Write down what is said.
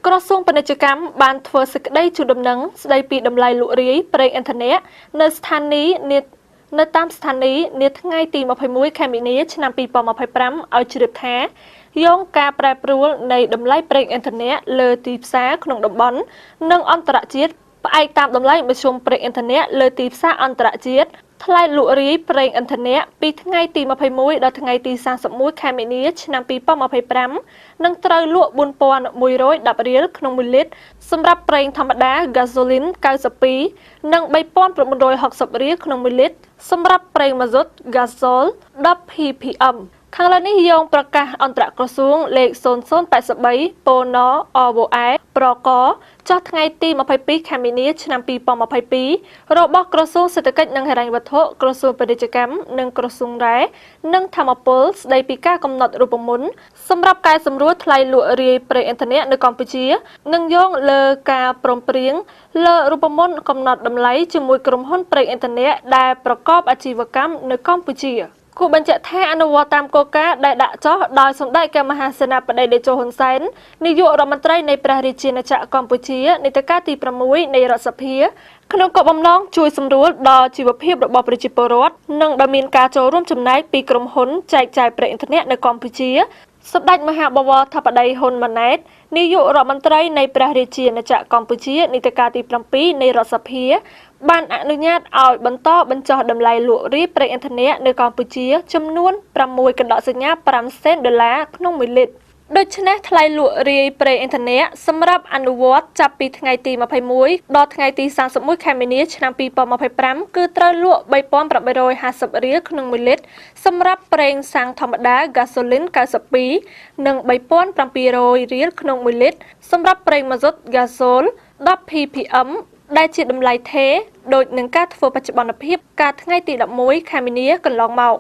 ក្រសួងពាណិជ្ជកម្មបានធ្វើសេចក្តីជូនដំណឹងស្តីពីតម្លៃលក់រាយប្រេងឥន្ធនៈនៅតាមស្ថានីយ៍នាថ្ងៃទី21ខែមីនាឆ្នាំ2025ឲ្យជ្រាបថាយោងការប្រែប្រួលនៃតម្លៃប្រេងឥន្ធនៈលើទីផ្សារក្នុងតំបន់និងអន្តរជាតិផ្អែកតាមតម្លៃមធ្យមប្រេងឥន្ធនៈលើទីផ្សារអន្តរជាតិថ្លៃលក់រាយប្រេងឥន្ធនៈពីថ្ងៃទី21ដល់ថ្ងៃទី31ខែមីនាឆ្នាំ2025នឹងត្រូវលក់ 4,110 រៀលក្នុង1លីត្រសម្រាប់ប្រេងធម្មតា Gasoline 92 និង 3,960 រៀលក្នុង1លីត្រសម្រាប់ប្រេងម៉ាស៊ូត Gasol 10 ppm ខាងលើនេះយោងប្រកាសអន្តរក្រសួងលេខ0083 ពោណ ROE ប្រកចុះថ្ងៃទី22ខែមីនាឆ្នាំ2022របស់ក្រសួងសេដ្ឋកិច្ចនិងហិរញ្ញវត្ថុក្រសួងពាណិជ្ជកម្មនិងក្រសួងរ៉ែនិងធម្មពលស្តីពីការកំណត់រូបមន្តសម្រាប់កែសម្រួលថ្លៃលក់រាយប្រេងឥន្ធនៈនៅកម្ពុជានិងយោងលើការព្រមព្រៀងលើរូបមន្តកំណត់តម្លៃជាមួយក្រុមហ៊ុនប្រេងឥន្ធនៈដែលប្រកបអាជីវកម្មនៅកម្ពុជាគូបញ្ជាក់ថាអនុវត្តតាមគោលការណ៍ដែលដាក់ចុះដោយសម្ដេចព្រះមហាសេនាបតីតេជោហ៊ុនសែននាយករដ្ឋមន្ត្រីនៃព្រះរាជាណាចក្រកម្ពុជានីតិកាលទី6នៃរដ្ឋសភាក្នុងគោលបំណងជួយសម្រួលដល់ជីវភាពរបស់ប្រជាពលរដ្ឋនិងដែលមានការចូលរួមចំណែកពីក្រុមហ៊ុនចែកចាយប្រេងឥន្ធនៈនៅកម្ពុជាសម្ដេចមហាបវរធិបតីហ៊ុនម៉ាណែតនាយករដ្ឋមន្ត្រីនៃព្រះរាជាណាចក្រកម្ពុជានីតិកាលទី7នៃរដ្ឋសភាបានអនុញ្ញាតឲ្យបន្តបញ្ចុះតម្លៃលក់រាយប្រេងឥន្ធនៈនៅកម្ពុជាចំនួន6កណ្ដកសញ្ញា5សេនដុល្លារក្នុង1លីត្រដូច្នេះថ្លៃលក់រាយប្រេងឥន្ធនៈសម្រាប់អនុវត្តចាប់ពីថ្ងៃទី21ដល់ថ្ងៃទី31ខែមីនាឆ្នាំ2025គឺត្រូវលក់ 3,850 រៀលក្នុង1លីត្រសម្រាប់ប្រេងសាំងធម្មតា Gasoline 92 និង 3,700 រៀលក្នុង1លីត្រសម្រាប់ប្រេងម៉ាស៊ូត Gasol 10 ppm ដែលជាតម្លៃថេរដូចនឹងការធ្វើបច្ចុប្បន្នភាពកាលថ្ងៃទី11ខែមីនាកន្លងមក